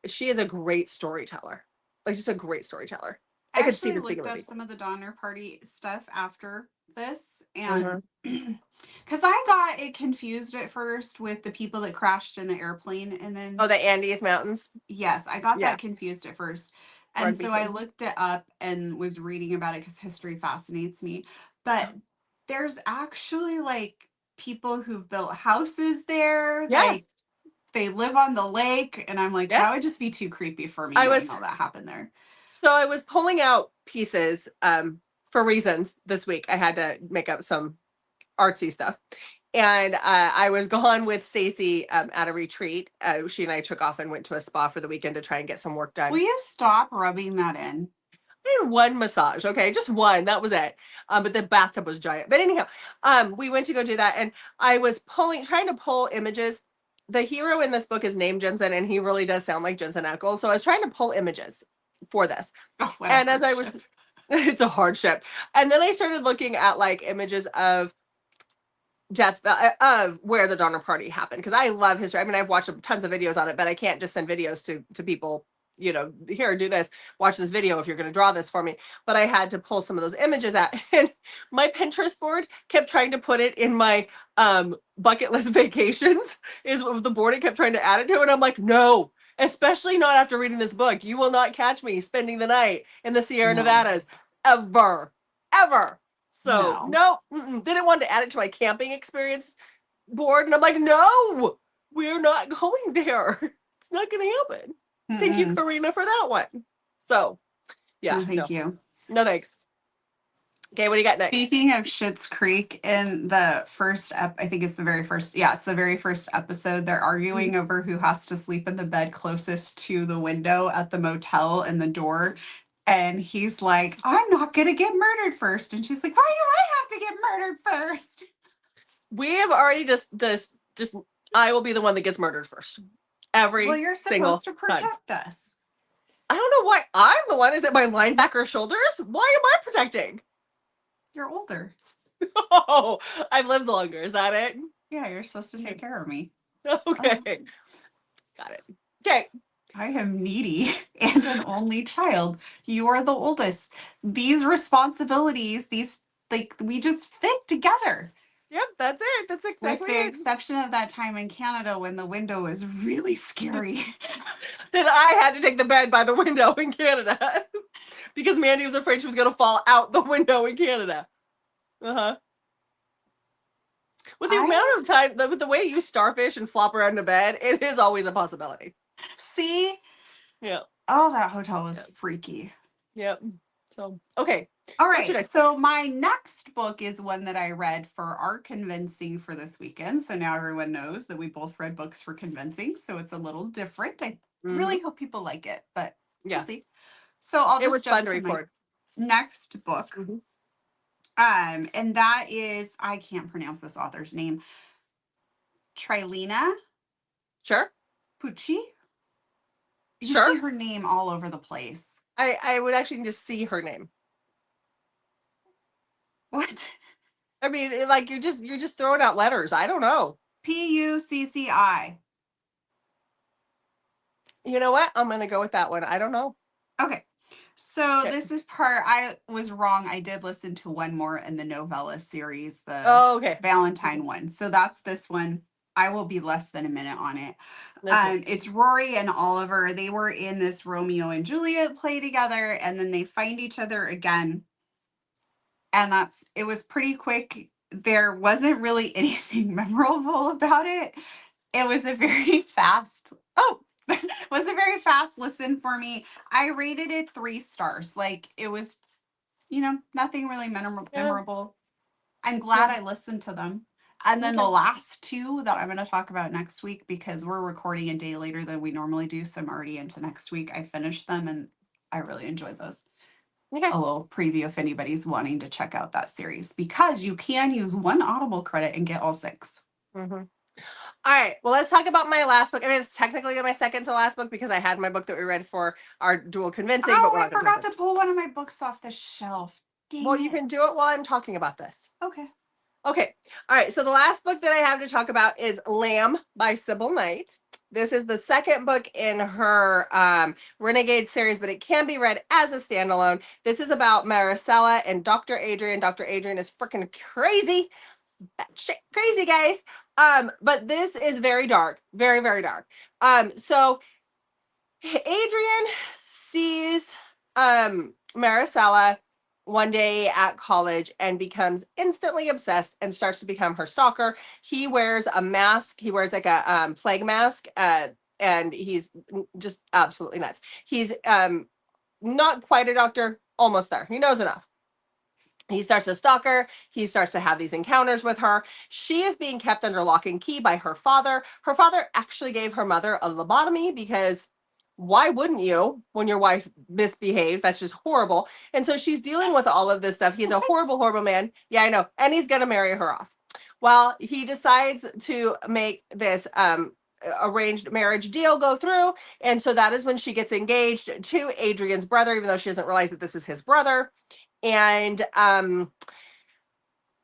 She is a great storyteller. Like, just a great storyteller. I could see this being a movie. I looked up some of the Donner Party stuff after this, and because I got it confused at first with the people that crashed in the airplane, and then the Andes Mountains. Yes, I got that confused at first, and so I looked it up and was reading about it because history fascinates me. But there's actually like people who've built houses there. Like, they live on the lake, and I'm like, that would just be too creepy for me knowing all that happened there. So I was pulling out pieces for reasons this week. I had to make up some artsy stuff. And I was gone with Stacey at a retreat. She and I took off and went to a spa for the weekend to try and get some work done. Will you stop rubbing that in? I had one massage, okay? Just one. That was it. But the bathtub was giant. But anyhow, we went to go do that. And I was trying to pull images. The hero in this book is named Jensen, and he really does sound like Jensen Ackles. So I was trying to pull images for this. And as I was, it's a hardship. And then I started looking at like images of death of where the Donner Party happened, because I love history. I mean, I've watched tons of videos on it, but I can't just send videos to people, here, do this, watch this video if you're going to draw this for me. But I had to pull some of those images out, and my Pinterest board kept trying to put it in my bucket list vacations is the board it kept trying to add it to, and I'm like, no, especially not after reading this book. You will not catch me spending the night in the Sierra Nevadas ever. So no, didn't want to add it to my camping experience board, and I'm like, no, we're not going there. It's not going to happen. Thank you, Karina, for that one. So, yeah, no, thank you. No thanks. Okay, what do you got next? Speaking of Schitt's Creek, in the first I think it's the very first, it's the very first episode, they're arguing over who has to sleep in the bed closest to the window at the motel and the door. And he's like, I'm not going to get murdered first. And she's like, why do I have to get murdered first? We have already just I will be the one that gets murdered first. Well, you're supposed to protect us. I don't know why I'm the one. Is it my linebacker shoulders? Why am I protecting? You're older. Oh, I've lived longer. Is that it? Yeah, you're supposed to take care of me. Okay. Got it. Okay. I am needy and an only child. You are the oldest. These responsibilities, we just fit together. Yep, that's it. That's exactly it. With the exception of that time in Canada when the window was really scary. Then I had to take the bed by the window in Canada because Mandy was afraid she was going to fall out the window in Canada. With the amount of time, with the way you starfish and flop around in bed, it is always a possibility. See? Yeah. Oh, that hotel was freaky. Yep. So, okay. All right. So my next book is one that I read for our convincing for this weekend. So now everyone knows that we both read books for convincing. So it's a little different. I really hope people like it, but we'll see. So I'll just jump to my next book. And that is, I can't pronounce this author's name. Trilina. Sure. Pucci. You see her name all over the place. I would actually just see her name. What? I mean, like you're just throwing out letters. I don't know. Pucci. You know what? I'm gonna go with that one. I don't know. Okay. So this is I was wrong. I did listen to one more in the Novellas series, the Valentine one. So that's this one. I will be less than a minute on it. It's Rory and Oliver. They were in this Romeo and Juliet play together, and then they find each other again. And it was pretty quick. There wasn't really anything memorable about it. It was a very fast listen for me. I rated it 3 stars. Like it was, nothing really memorable. I'm glad I listened to them. And then the last 2 that I'm going to talk about next week, because we're recording a day later than we normally do, so I'm already into next week. I finished them and I really enjoyed those. A little preview if anybody's wanting to check out that series, because you can use 1 Audible credit and get all 6. All right. Well, let's talk about my last book. I mean, it's technically my second to last book because I had my book that we read for our dual convincing. Oh, I forgot to pull one of my books off the shelf. Well, you can do it while I'm talking about this. Okay. All right. So the last book that I have to talk about is Lamb by Sybil Knight. This is the second book in her Renegade series, but it can be read as a standalone. This is about Maricela and Dr. Adrian. Dr. Adrian is freaking crazy. Shit, crazy, guys. But this is very dark. Very, very dark. So Adrian sees Maricela one day at college and becomes instantly obsessed and starts to become her stalker. He wears a mask. He wears like a plague mask, and he's just absolutely nuts. He's not quite a doctor, almost there. He knows enough. He starts to stalk her. He starts to have these encounters with her. She is being kept under lock and key by her father. Her father actually gave her mother a lobotomy because why wouldn't you when your wife misbehaves? That's just horrible. And so she's dealing with all of this stuff. He's a horrible, horrible man. Yeah, I know. And he's going to marry her off. Well, he decides to make this arranged marriage deal go through. And so that is when she gets engaged to Adrian's brother, even though she doesn't realize that this is his brother. And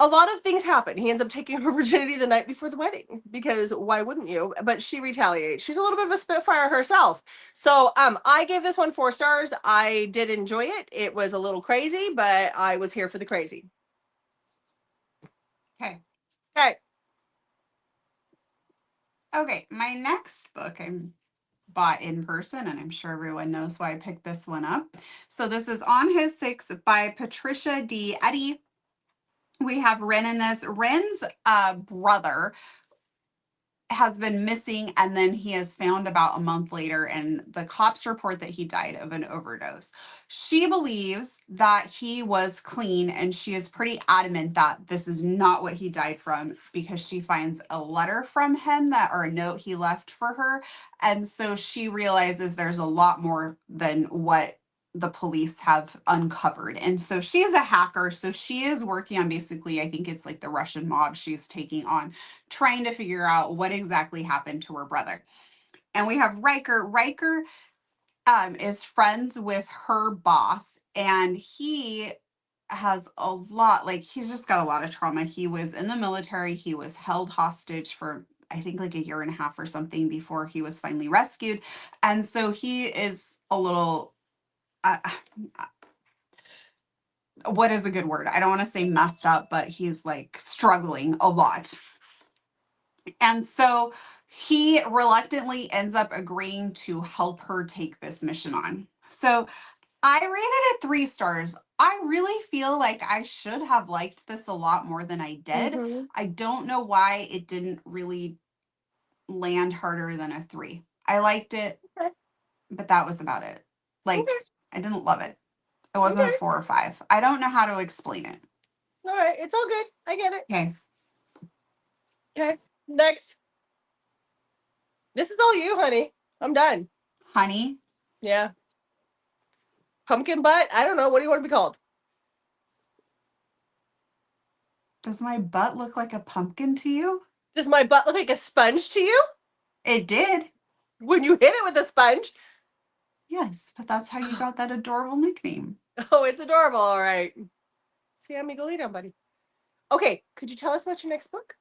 a lot of things happen. He ends up taking her virginity the night before the wedding because why wouldn't you? But she retaliates. She's a little bit of a spitfire herself. So I gave this one 4 stars. I did enjoy it. It was a little crazy, but I was here for the crazy. Okay. Okay. Okay, my next book I bought in person, and I'm sure everyone knows why I picked this one up. So this is On His Six by Patricia D. Eddy. We have Ren in this. Ren's brother has been missing, and then he is found about a month later, and the cops report that he died of an overdose. She believes that he was clean, and she is pretty adamant that this is not what he died from, because she finds a letter from him or a note he left for her. And so she realizes there's a lot more than what the police have uncovered. And so she's a hacker. So she is working on, basically, I think it's like the Russian mob she's taking on, trying to figure out what exactly happened to her brother. And we have Riker. Riker is friends with her boss, and he has a lot, like, he's just got a lot of trauma. He was in the military. He was held hostage for, I think, like a year and a half or something before he was finally rescued. And so he is a little, what is a good word? I don't want to say messed up, but he's like struggling a lot. And so he reluctantly ends up agreeing to help her take this mission on. So I rated it 3 stars. I really feel like I should have liked this a lot more than I did. Mm-hmm. I don't know why it didn't really land harder than a 3. I liked it, Okay. but that was about it. Like, Okay. I didn't love it. It wasn't a 4 or 5. I don't know how to explain it. All right. It's all good. I get it. Okay. Okay. Next. This is all you, honey. I'm done. Honey? Yeah. Pumpkin butt? I don't know. What do you want to be called? Does my butt look like a pumpkin to you? Does my butt look like a sponge to you? It did. When you hit it with a sponge? Yes, but that's how you got that adorable nickname. Oh, it's adorable. All right. See how me go lay down, buddy. Okay. Could you tell us about your next book?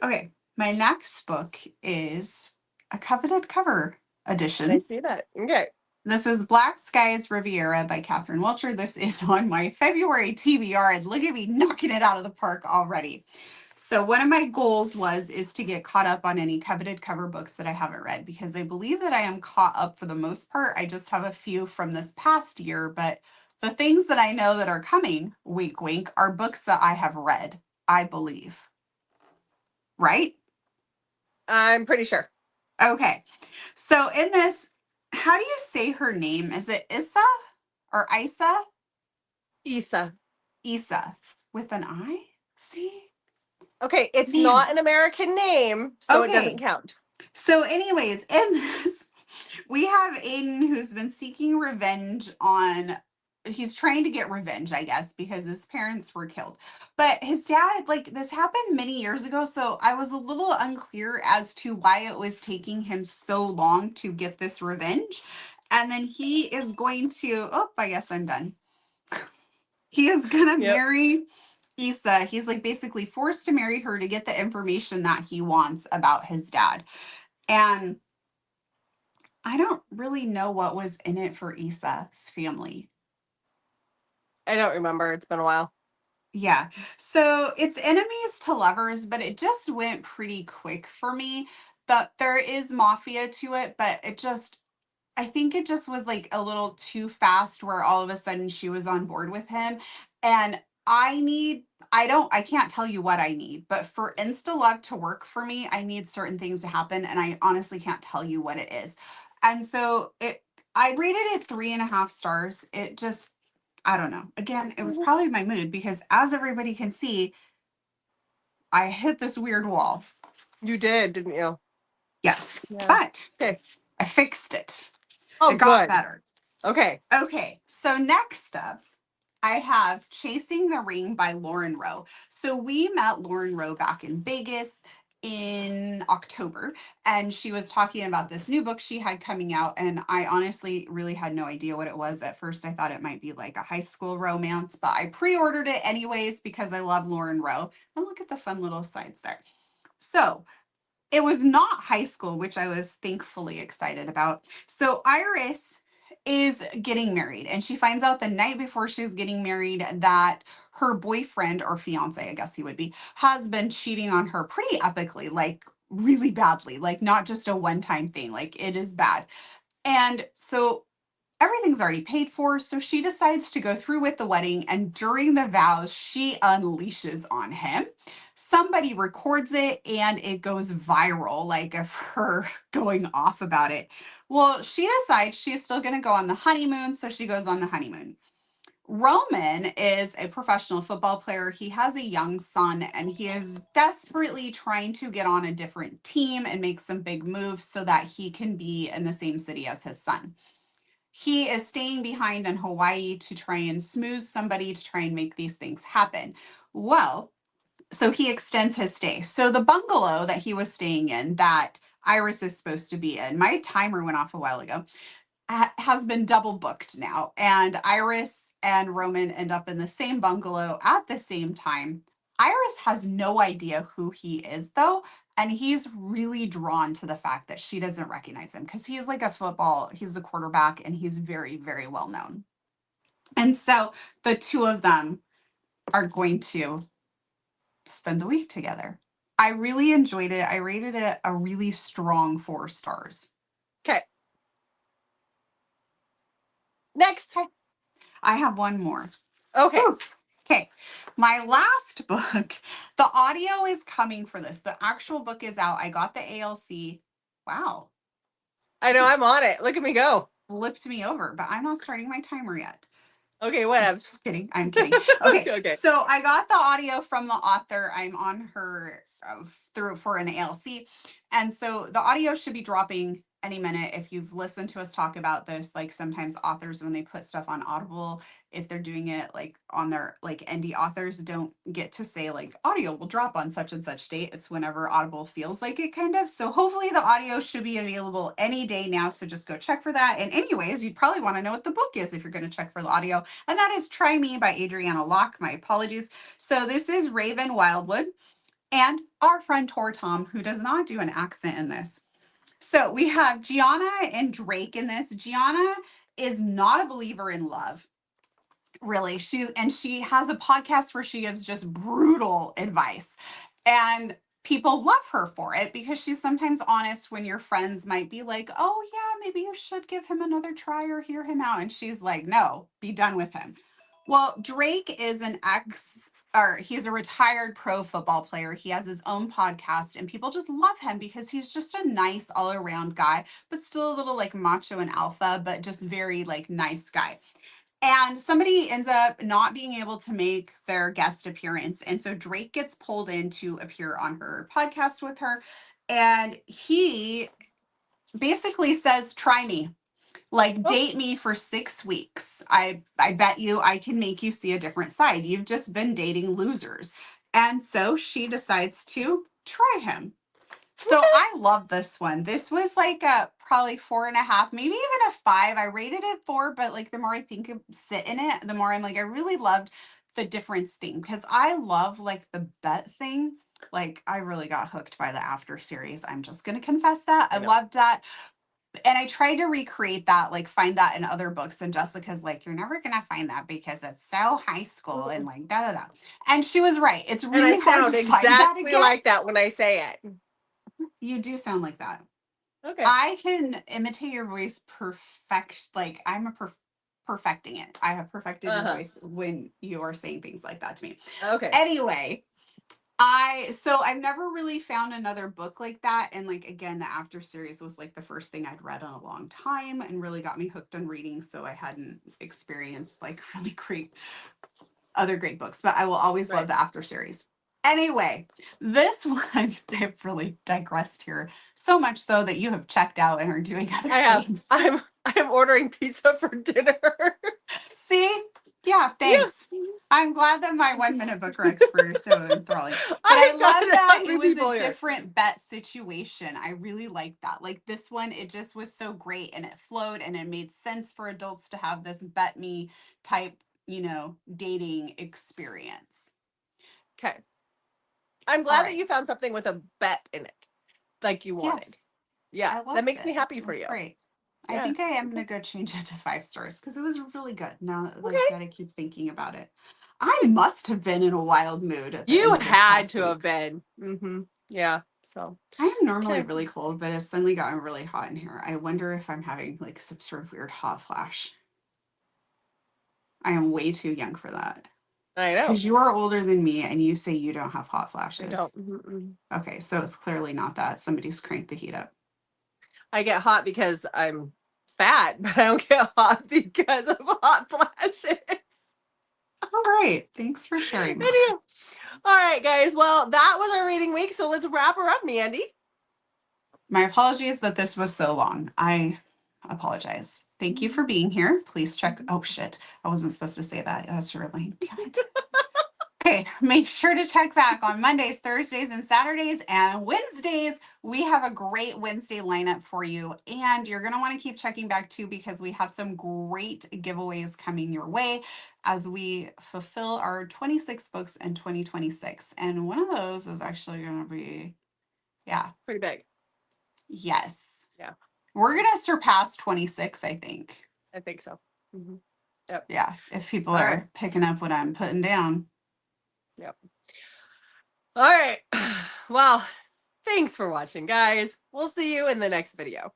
Okay. My next book is a coveted cover edition. I see that. Okay. This is Black Skies Riviera by Catherine Welcher. This is on my February TBR, and look at me knocking it out of the park already. So one of my goals is to get caught up on any coveted cover books that I haven't read, because I believe that I am caught up for the most part. I just have a few from this past year, but the things that I know that are coming, wink, wink, are books that I have read, I believe. Right? I'm pretty sure. Okay. So in this, how do you say her name? Is it Issa or Isa? Issa. Isa with an I? See? Okay, it's Man. not an American name, so it doesn't count. So anyways, in this, we have Aiden, who's been seeking revenge on, he's trying to get revenge, I guess, because his parents were killed. But his dad, like, this happened many years ago, so I was a little unclear as to why it was taking him so long to get this revenge. And then he is going to, oh, I guess I'm done. He is gonna marry Issa. He's like basically forced to marry her to get the information that he wants about his dad. And I don't really know what was in it for Issa's family. I don't remember. It's been a while. Yeah. So it's enemies to lovers, but it just went pretty quick for me. But there is Mafia to it, but I think it just was like a little too fast, where all of a sudden she was on board with him. And I can't tell you what I need, but for Insta Love to work for me, I need certain things to happen. And I honestly can't tell you what it is. And so I rated it 3.5 stars. It just, I don't know. Again, it was probably my mood, because as everybody can see, I hit this weird wall. You did, didn't you? Yes. Yeah. But okay. I fixed it. Oh, it got good. better. Okay. Okay. So next up, I have Chasing the Ring by Lauren Rowe. So we met Lauren Rowe back in Vegas, in October, and she was talking about this new book she had coming out, and I honestly really had no idea what it was. At first, I thought it might be like a high school romance, but I pre-ordered it anyways because I love Lauren Rowe. And look at the fun little sides there. So it was not high school, which I was thankfully excited about. So Iris is getting married, and she finds out the night before she's getting married that her boyfriend, or fiance, I guess he would be, has been cheating on her pretty epically, like really badly, like not just a one-time thing, like it is bad. And so everything's already paid for, so she decides to go through with the wedding, and during the vows, she unleashes on him. Somebody records it and it goes viral, like of her going off about it. Well, she decides she's still going to go on the honeymoon, so she goes on the honeymoon. Roman is a professional football player. He has a young son, and he is desperately trying to get on a different team and make some big moves so that he can be in the same city as his son. He is staying behind in Hawaii to try and smooth somebody to try and make these things happen. Well, so he extends his stay. So the bungalow that he was staying in, that Iris is supposed to be in, my timer went off a while ago, has been double booked now. And Iris and Roman end up in the same bungalow at the same time. Iris has no idea who he is, though. And he's really drawn to the fact that she doesn't recognize him because he's like he's a quarterback, and he's very, very well known. And so the two of them are going to spend the week together. I really enjoyed it. I rated it a really strong 4 stars. Okay. Next. I have one more. Okay. Whew. Okay. My last book, the audio is coming for this. The actual book is out. I got the ALC. Wow. I know, I'm on it. Look at me go. Flipped me over, but I'm not starting my timer yet. Okay, what? I'm just kidding. I'm kidding. Okay. So I got the audio from the author. I'm on her through for an ALC. And so the audio should be dropping any minute. If you've listened to us talk about this, like sometimes authors, when they put stuff on Audible, if they're doing it like on their, like indie authors don't get to say like audio will drop on such and such date. It's whenever Audible feels like it, kind of. So hopefully the audio should be available any day now. So just go check for that. And anyways, you'd probably want to know what the book is if you're going to check for the audio. And that is Try Me by Adriana Locke. My apologies. So this is Raven Wildwood and our friend Tor Tom, who does not do an accent in this. So we have Gianna and Drake in this. Gianna is not a believer in love, really. She has a podcast where she gives just brutal advice. And people love her for it because she's sometimes honest when your friends might be like, oh yeah, maybe you should give him another try or hear him out. And she's like, no, be done with him. Well, Drake is he's a retired pro football player. He has his own podcast, and people just love him because he's just a nice all around guy, but still a little like macho and alpha, but just very like nice guy. And somebody ends up not being able to make their guest appearance. And so Drake gets pulled in to appear on her podcast with her. And he basically says, try me. Like, date me for 6 weeks. I bet you I can make you see a different side. You've just been dating losers. And so she decides to try him. So I love this one. This was like a probably 4.5, maybe even a 5. I rated it 4, but like the more I think of sit in it, the more I'm like, I really loved the difference thing because I love like the bet thing. Like I really got hooked by the After series. I'm just going to confess that. I loved that. And I tried to recreate that, like find that in other books. And Jessica's like, you're never going to find that because it's so high school and like da da da. And she was right. It's really hard to find that again. Like that when I say it. You do sound like that. Okay. I can imitate your voice like I'm perfecting it. I have perfected your voice when you are saying things like that to me. Okay. Anyway, I've never really found another book like that. And like, again, the After series was like the first thing I'd read in a long time and really got me hooked on reading. So I hadn't experienced like really great books, but I will always love the After series. Anyway, this one, I've really digressed here so much so that you have checked out and are doing other things. I'm ordering pizza for dinner. See, Yeah, thanks. Yeah. I'm glad that my 1 minute book recs were so enthralling. But I love that it was a different bet situation. I really like that. Like this one, it just was so great and it flowed and it made sense for adults to have this bet me type, dating experience. Okay. I'm glad that you found something with a bet in it, like you wanted. Yes. Yeah, that makes me happy for you. Great. Yeah. I think I am going to go change it to 5 stars because it was really good. Now that I keep thinking about it. I must have been in a wild mood. At the you end of had to have been. Yeah. So I am normally really cold, but it's suddenly gotten really hot in here. I wonder if I'm having like some sort of weird hot flash. I am way too young for that. I know. Because you are older than me and you say you don't have hot flashes. I don't. Okay, so it's clearly not that. Somebody's cranked the heat up. I get hot because I'm fat, but I don't get hot because of hot flashes. All right. Thanks for sharing that. Anyway. All right, guys. Well, that was our reading week. So let's wrap her up, Mandy. My apologies that this was so long. I apologize. Thank you for being here. Please check. Oh, shit. I wasn't supposed to say that. That's really, damn it. Okay, make sure to check back on Mondays, Thursdays, and Saturdays, and Wednesdays. We have a great Wednesday lineup for you, and you're going to want to keep checking back too because we have some great giveaways coming your way as we fulfill our 26 books in 2026. And one of those is actually going to be, pretty big. Yes. Yeah. We're going to surpass 26, I think. I think so. Yep. Yeah, if people are picking up what I'm putting down. Yep. All right. Well, thanks for watching, guys. We'll see you in the next video.